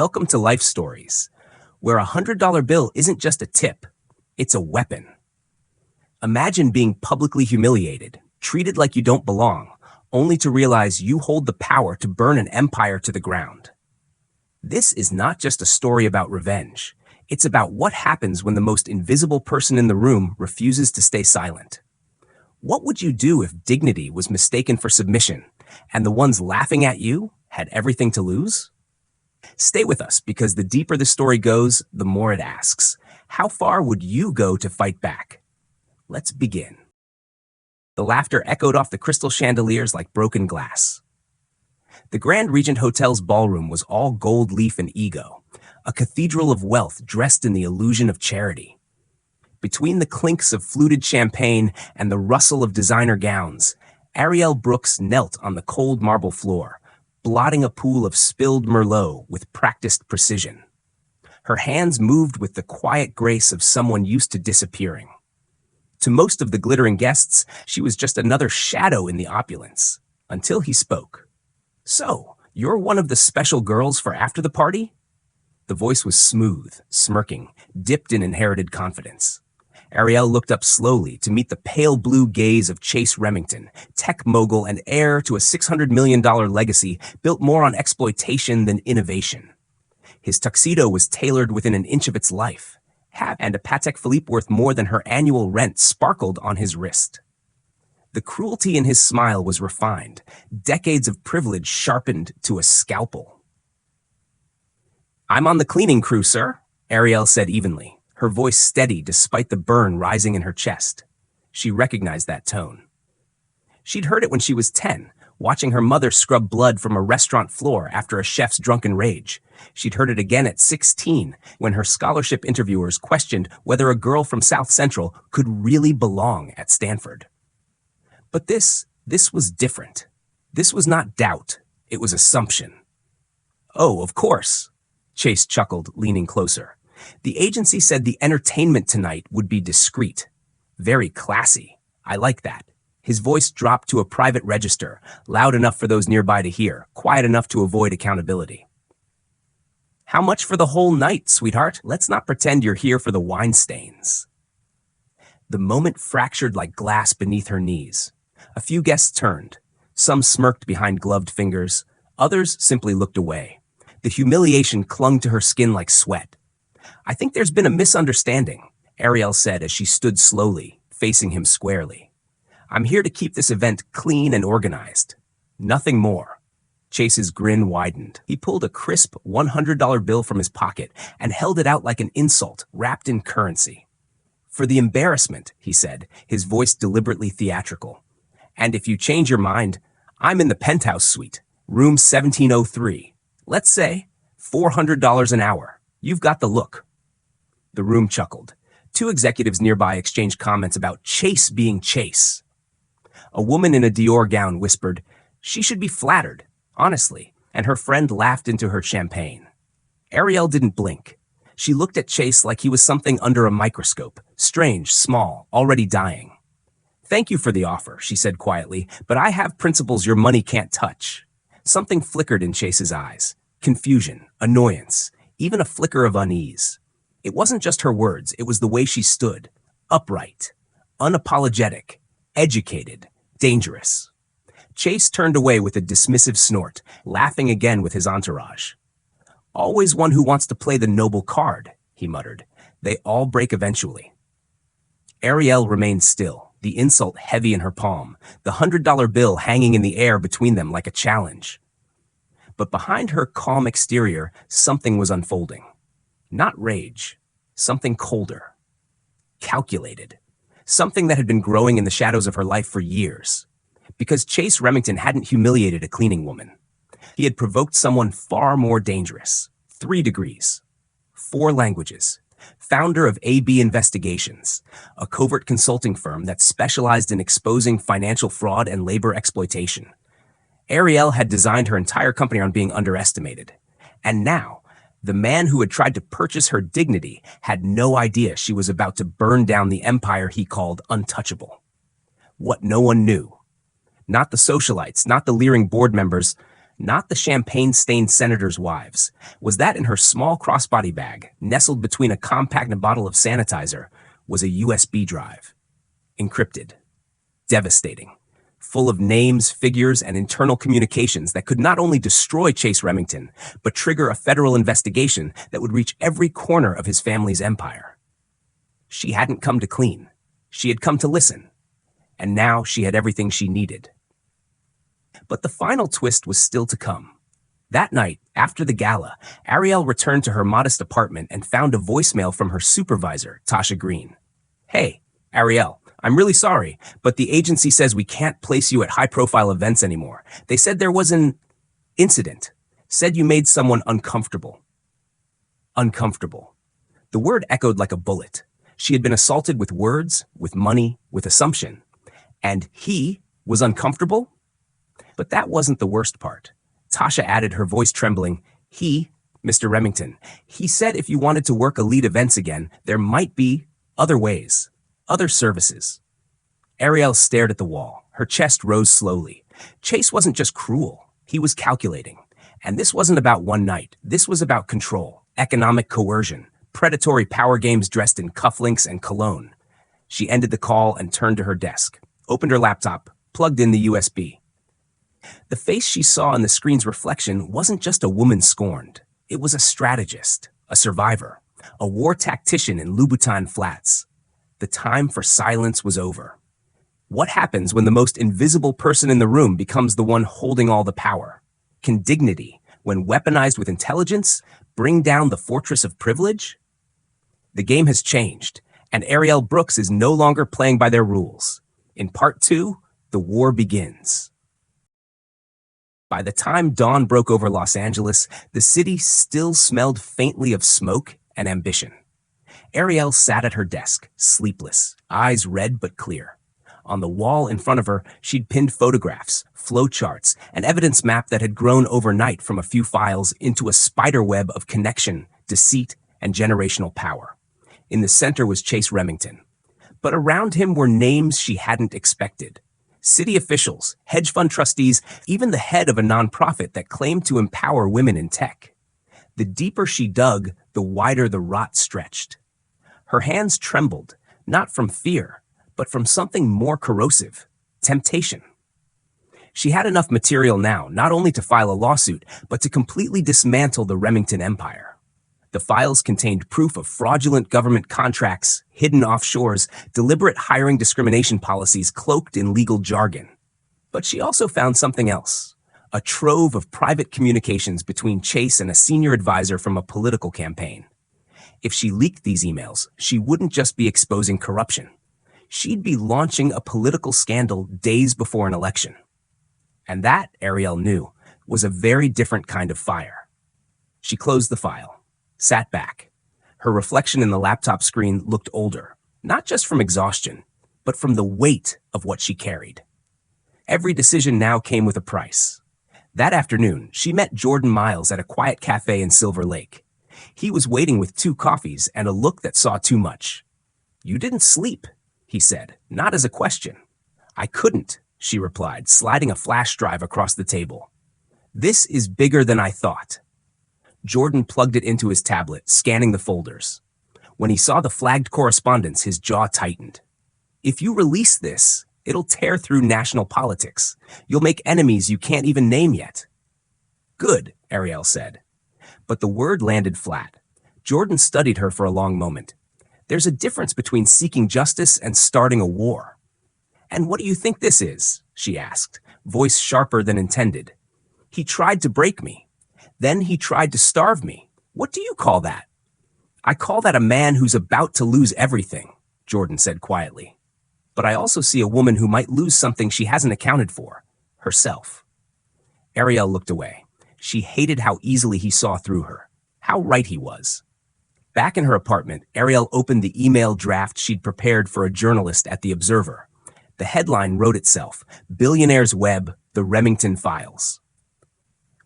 Welcome to Life Stories, where a $100 bill isn't just a tip, it's a weapon. Imagine being publicly humiliated, treated like you don't belong, only to realize you hold the power to burn an empire to the ground. This is not just a story about revenge. It's about what happens when the most invisible person in the room refuses to stay silent. What would you do if dignity was mistaken for submission, and the ones laughing at you had everything to lose? Stay with us, because the deeper the story goes, the more it asks. How far would you go to fight back? Let's begin. The laughter echoed off the crystal chandeliers like broken glass. The Grand Regent Hotel's ballroom was all gold leaf and ego, a cathedral of wealth dressed in the illusion of charity. Between the clinks of fluted champagne and the rustle of designer gowns, Ariel Brooks knelt on the cold marble floor, blotting a pool of spilled Merlot with practiced precision. Her hands moved with the quiet grace of someone used to disappearing. To most of the glittering guests, she was just another shadow in the opulence, until he spoke. "So, you're one of the special girls for after the party?" The voice was smooth, smirking, dipped in inherited confidence. Ariel looked up slowly to meet the pale blue gaze of Chase Remington, tech mogul and heir to a $600 million legacy built more on exploitation than innovation. His tuxedo was tailored within an inch of its life, and a Patek Philippe worth more than her annual rent sparkled on his wrist. The cruelty in his smile was refined, decades of privilege sharpened to a scalpel. "I'm on the cleaning crew, sir," Ariel said evenly, her voice steady despite the burn rising in her chest. She recognized that tone. She'd heard it when she was 10, watching her mother scrub blood from a restaurant floor after a chef's drunken rage. She'd heard it again at 16, when her scholarship interviewers questioned whether a girl from South Central could really belong at Stanford. But this was different. This was not doubt, it was assumption. "Oh, of course," Chase chuckled, leaning closer. "The agency said the entertainment tonight would be discreet. Very classy. I like that." His voice dropped to a private register, loud enough for those nearby to hear, quiet enough to avoid accountability. "How much for the whole night, sweetheart? Let's not pretend you're here for the wine stains." The moment fractured like glass beneath her knees. A few guests turned. Some smirked behind gloved fingers. Others simply looked away. The humiliation clung to her skin like sweat. "I think there's been a misunderstanding," Ariel said as she stood slowly, facing him squarely. "I'm here to keep this event clean and organized. Nothing more." Chase's grin widened. He pulled a crisp $100 bill from his pocket and held it out like an insult wrapped in currency. "For the embarrassment," he said, his voice deliberately theatrical. "And if you change your mind, I'm in the penthouse suite, room 1703. Let's say $400 an hour. You've got the look." The room chuckled. Two executives nearby exchanged comments about Chase being Chase. A woman in a Dior gown whispered, "She should be flattered, honestly," and her friend laughed into her champagne. Ariel didn't blink. She looked at Chase like he was something under a microscope, strange, small, already dying. "Thank you for the offer," she said quietly, "but I have principles your money can't touch." Something flickered in Chase's eyes. Confusion, annoyance, even a flicker of unease. It wasn't just her words, it was the way she stood. Upright, unapologetic, educated, dangerous. Chase turned away with a dismissive snort, laughing again with his entourage. "Always one who wants to play the noble card," he muttered. "They all break eventually." Ariel remained still, the insult heavy in her palm, the $100 bill hanging in the air between them like a challenge. But behind her calm exterior, something was unfolding. Not rage, something colder. Calculated. Something that had been growing in the shadows of her life for years. Because Chase Remington hadn't humiliated a cleaning woman. He had provoked someone far more dangerous. 3 degrees. 4 languages. Founder of AB Investigations, a covert consulting firm that specialized in exposing financial fraud and labor exploitation. Ariel had designed her entire company on being underestimated. And now, the man who had tried to purchase her dignity had no idea she was about to burn down the empire he called untouchable. What no one knew. Not the socialites, not the leering board members, not the champagne-stained senators' wives, was that in her small crossbody bag, nestled between a compact bottle of sanitizer, was a USB drive. Encrypted. Devastating. Full of names, figures, and internal communications that could not only destroy Chase Remington, but trigger a federal investigation that would reach every corner of his family's empire. She hadn't come to clean. She had come to listen. And now she had everything she needed. But the final twist was still to come. That night, after the gala, Ariel returned to her modest apartment and found a voicemail from her supervisor, Tasha Green. "Hey, Ariel, I'm really sorry, but the agency says we can't place you at high-profile events anymore. They said there was an incident. Said you made someone uncomfortable." Uncomfortable. The word echoed like a bullet. She had been assaulted with words, with money, with assumption. And he was uncomfortable? But that wasn't the worst part. Tasha added, her voice trembling. Mr. Remington, he said if you wanted to work elite events again, there might be other ways, other services. Ariel stared at the wall. Her chest rose slowly. Chase wasn't just cruel. He was calculating. And this wasn't about one night. This was about control, economic coercion, predatory power games dressed in cufflinks and cologne. She ended the call and turned to her desk, opened her laptop, plugged in the USB. The face she saw in the screen's reflection wasn't just a woman scorned. It was a strategist, a survivor, a war tactician in Louboutin Flats. The time for silence was over. What happens when the most invisible person in the room becomes the one holding all the power? Can dignity, when weaponized with intelligence, bring down the fortress of privilege? The game has changed, and Ariel Brooks is no longer playing by their rules. In part 2, the war begins. By the time dawn broke over Los Angeles, the city still smelled faintly of smoke and ambition. Ariel sat at her desk, sleepless, eyes red but clear. On the wall in front of her, she'd pinned photographs, flowcharts, an evidence map that had grown overnight from a few files into a spiderweb of connection, deceit, and generational power. In the center was Chase Remington. But around him were names she hadn't expected. City officials, hedge fund trustees, even the head of a nonprofit that claimed to empower women in tech. The deeper she dug, the wider the rot stretched. Her hands trembled, not from fear, but from something more corrosive, temptation. She had enough material now, not only to file a lawsuit, but to completely dismantle the Remington empire. The files contained proof of fraudulent government contracts, hidden offshores, deliberate hiring discrimination policies cloaked in legal jargon. But she also found something else, a trove of private communications between Chase and a senior advisor from a political campaign. If she leaked these emails, she wouldn't just be exposing corruption. She'd be launching a political scandal days before an election. And that, Ariel knew, was a very different kind of fire. She closed the file. Sat back. Her reflection in the laptop screen looked older, not just from exhaustion, but from the weight of what she carried. Every decision now came with a price. That afternoon, she met Jordan Miles at a quiet cafe in Silver Lake. He was waiting with 2 coffees and a look that saw too much. "You didn't sleep," he said, not as a question. "I couldn't," she replied, sliding a flash drive across the table. "This is bigger than I thought." Jordan plugged it into his tablet, scanning the folders. When he saw the flagged correspondence, his jaw tightened. "If you release this, it'll tear through national politics. You'll make enemies you can't even name yet." "Good," Ariel said. But the word landed flat. Jordan studied her for a long moment. "There's a difference between seeking justice and starting a war." "And what do you think this is?" she asked, voice sharper than intended. "He tried to break me. Then he tried to starve me. What do you call that?" "I call that a man who's about to lose everything," Jordan said quietly. "But I also see a woman who might lose something she hasn't accounted for, herself." Ariel looked away. She hated how easily he saw through her, how right he was. Back in her apartment, Ariel opened the email draft she'd prepared for a journalist at The Observer. The headline wrote itself, "Billionaire's Web, The Remington Files."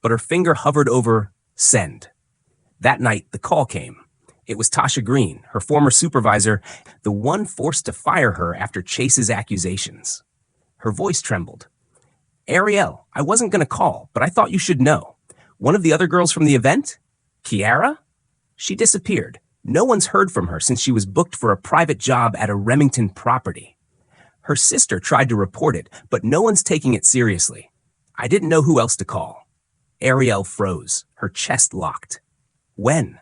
But her finger hovered over send. That night, the call came. It was Tasha Green, her former supervisor, the one forced to fire her after Chase's accusations. Her voice trembled. Ariel, I wasn't going to call, but I thought you should know. One of the other girls from the event? Kiara? She disappeared. No one's heard from her since she was booked for a private job at a Remington property. Her sister tried to report it, but no one's taking it seriously. I didn't know who else to call. Ariel froze, her chest locked. When?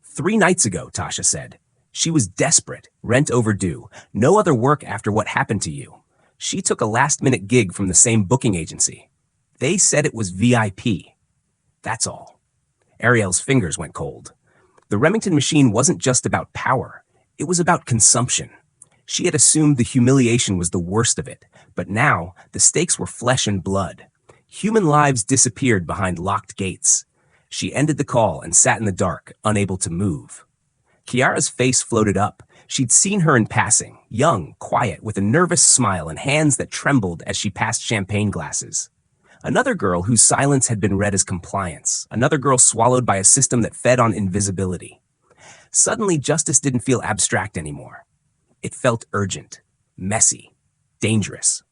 3 nights ago, Tasha said. She was desperate, rent overdue, no other work after what happened to you. She took a last-minute gig from the same booking agency. They said it was VIP. That's all. Ariel's fingers went cold. The Remington machine wasn't just about power. It was about consumption. She had assumed the humiliation was the worst of it, but now the stakes were flesh and blood. Human lives disappeared behind locked gates. She ended the call and sat in the dark, unable to move. Kiara's face floated up. She'd seen her in passing, young, quiet, with a nervous smile and hands that trembled as she passed champagne glasses. Another girl whose silence had been read as compliance. Another girl swallowed by a system that fed on invisibility. Suddenly, justice didn't feel abstract anymore. It felt urgent, messy, dangerous.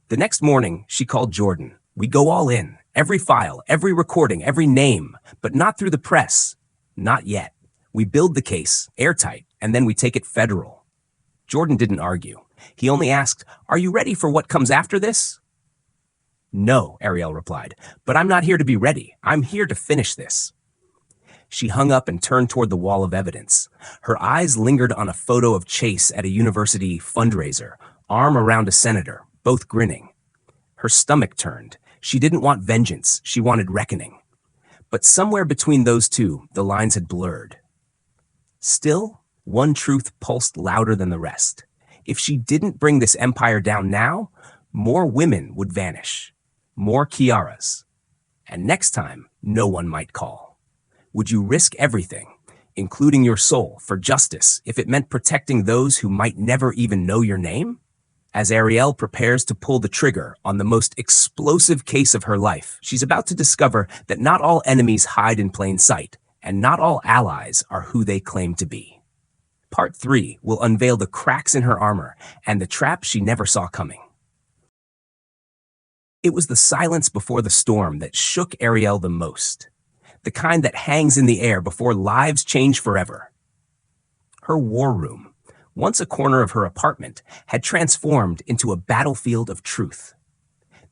The next morning, she called Jordan. We go all in. Every file, every recording, every name, but not through the press. Not yet. We build the case, airtight, and then we take it federal. Jordan didn't argue. He only asked, "Are you ready for what comes after this?" "No," Ariel replied, "but I'm not here to be ready. I'm here to finish this." She hung up and turned toward the wall of evidence. Her eyes lingered on a photo of Chase at a university fundraiser, arm around a senator, both grinning. Her stomach turned. She didn't want vengeance. She wanted reckoning. But somewhere between those two, the lines had blurred. Still, one truth pulsed louder than the rest. If she didn't bring this empire down now, more women would vanish. More Kiaras. And next time, no one might call. Would you risk everything, including your soul, for justice if it meant protecting those who might never even know your name? As Ariel prepares to pull the trigger on the most explosive case of her life, she's about to discover that not all enemies hide in plain sight, and not all allies are who they claim to be. Part 3 will unveil the cracks in her armor and the trap she never saw coming. It was the silence before the storm that shook Ariel the most, the kind that hangs in the air before lives change forever. Her war room, once a corner of her apartment, had transformed into a battlefield of truth.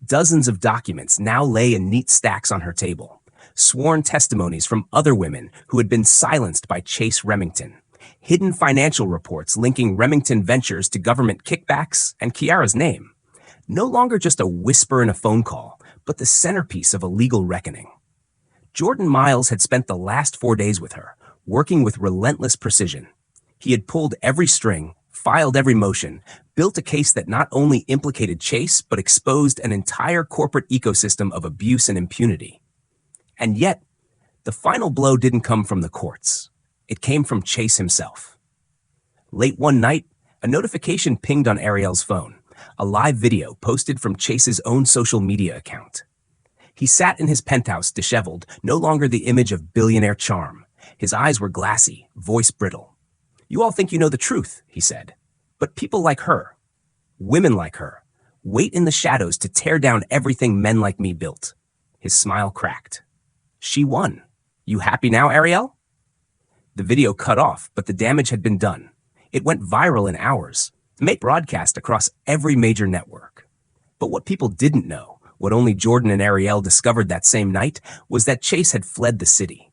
Dozens of documents now lay in neat stacks on her table. Sworn testimonies from other women who had been silenced by Chase Remington, hidden financial reports linking Remington Ventures to government kickbacks and Kiara's name. No longer just a whisper in a phone call, but the centerpiece of a legal reckoning. Jordan Miles had spent the last 4 days with her, working with relentless precision. He had pulled every string, filed every motion, built a case that not only implicated Chase, but exposed an entire corporate ecosystem of abuse and impunity. And yet, the final blow didn't come from the courts. It came from Chase himself. Late one night, a notification pinged on Ariel's phone, a live video posted from Chase's own social media account. He sat in his penthouse, disheveled, no longer the image of billionaire charm. His eyes were glassy, voice brittle. "You all think you know the truth," he said. "But people like her, women like her, wait in the shadows to tear down everything men like me built." His smile cracked. She won. You happy now, Ariel? The video cut off, but the damage had been done. It went viral in hours, made broadcast across every major network. But what people didn't know, what only Jordan and Ariel discovered that same night, was that Chase had fled the city.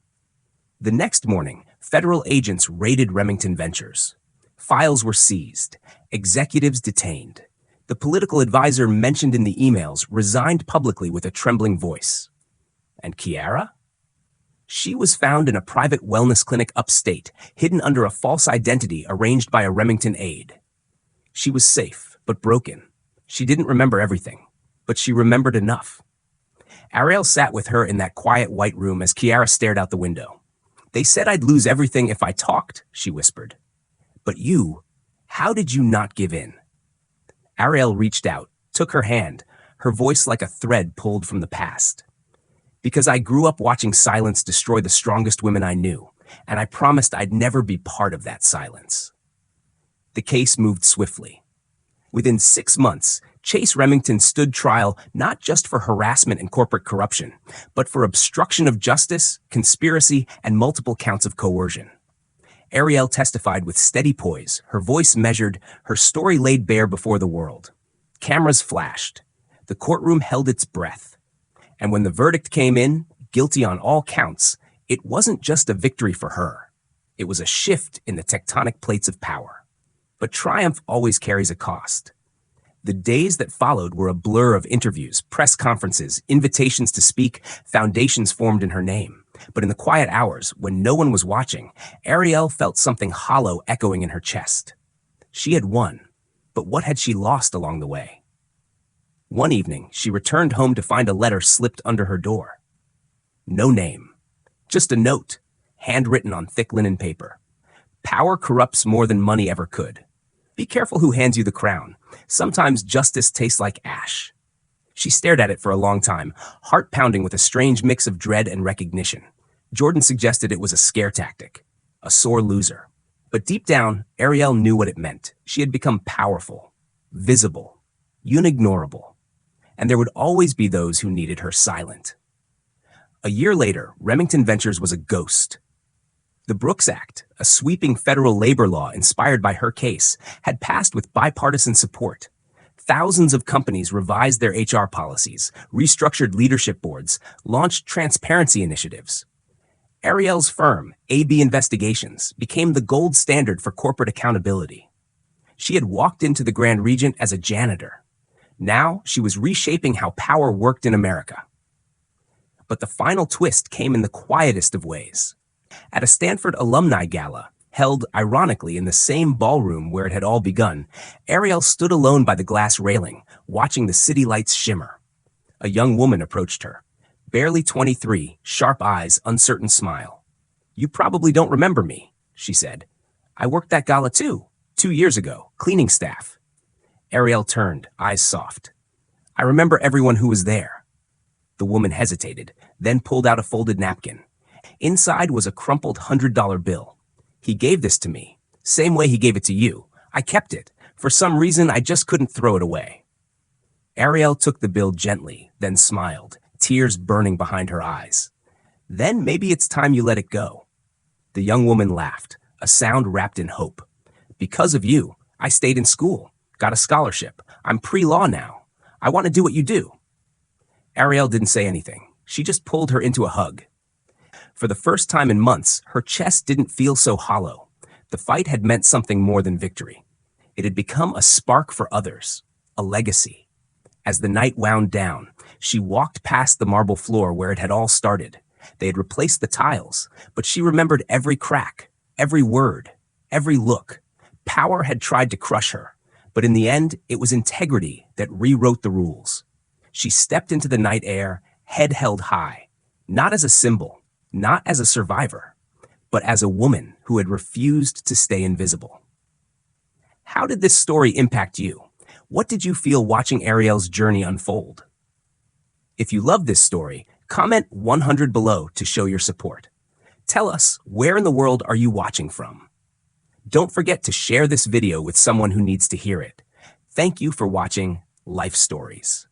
The next morning, federal agents raided Remington Ventures. Files were seized, executives detained. The political advisor mentioned in the emails resigned publicly with a trembling voice. And Kiara? She was found in a private wellness clinic upstate, hidden under a false identity arranged by a Remington aide. She was safe, but broken. She didn't remember everything, but she remembered enough. Ariel sat with her in that quiet white room as Kiara stared out the window. "They said I'd lose everything if I talked," she whispered. "But you, how did you not give in?" Ariel reached out, took her hand, her voice like a thread pulled from the past. "Because I grew up watching silence destroy the strongest women I knew, and I promised I'd never be part of that silence." The case moved swiftly. Within 6 months, Chase Remington stood trial not just for harassment and corporate corruption, but for obstruction of justice, conspiracy, and multiple counts of coercion. Ariel testified with steady poise, her voice measured, her story laid bare before the world. Cameras flashed. The courtroom held its breath. And when the verdict came in, guilty on all counts, it wasn't just a victory for her. It was a shift in the tectonic plates of power. But triumph always carries a cost. The days that followed were a blur of interviews, press conferences, invitations to speak, foundations formed in her name. But in the quiet hours, when no one was watching, Ariel felt something hollow echoing in her chest. She had won, but what had she lost along the way? One evening, she returned home to find a letter slipped under her door. No name, just a note, handwritten on thick linen paper. Power corrupts more than money ever could. Be careful who hands you the crown. Sometimes justice tastes like ash. She stared at it for a long time, heart pounding with a strange mix of dread and recognition. Jordan suggested it was a scare tactic, a sore loser. But deep down, Ariel knew what it meant. She had become powerful, visible, unignorable. And there would always be those who needed her silent. A year later, Remington Ventures was a ghost. The Brooks Act, a sweeping federal labor law inspired by her case, had passed with bipartisan support. Thousands of companies revised their HR policies, restructured leadership boards, launched transparency initiatives. Ariel's firm, AB Investigations, became the gold standard for corporate accountability. She had walked into the Grand Regent as a janitor. Now she was reshaping how power worked in America. But the final twist came in the quietest of ways. At a Stanford alumni gala, held ironically in the same ballroom where it had all begun, Ariel stood alone by the glass railing, watching the city lights shimmer. A young woman approached her. Barely 23, sharp eyes, uncertain smile. "You probably don't remember me," she said. "I worked that gala too, 2 years ago, cleaning staff." Ariel turned, eyes soft. "I remember everyone who was there." The woman hesitated, then pulled out a folded napkin. Inside was a crumpled $100 bill. "He gave this to me, same way he gave it to you. I kept it. For some reason, I just couldn't throw it away." Ariel took the bill gently, then smiled, tears burning behind her eyes. "Then maybe it's time you let it go." The young woman laughed, a sound wrapped in hope. "Because of you, I stayed in school, got a scholarship. I'm pre-law now. I want to do what you do." Ariel didn't say anything. She just pulled her into a hug. For the first time in months, her chest didn't feel so hollow. The fight had meant something more than victory. It had become a spark for others, a legacy. As the night wound down, she walked past the marble floor where it had all started. They had replaced the tiles, but she remembered every crack, every word, every look. Power had tried to crush her, but in the end, it was integrity that rewrote the rules. She stepped into the night air, head held high, not as a symbol, not as a survivor, but as a woman who had refused to stay invisible. How did this story impact you? What did you feel watching Ariel's journey unfold? If you love this story, comment 100 below to show your support. Tell us, where in the world are you watching from? Don't forget to share this video with someone who needs to hear it. Thank you for watching Life Stories.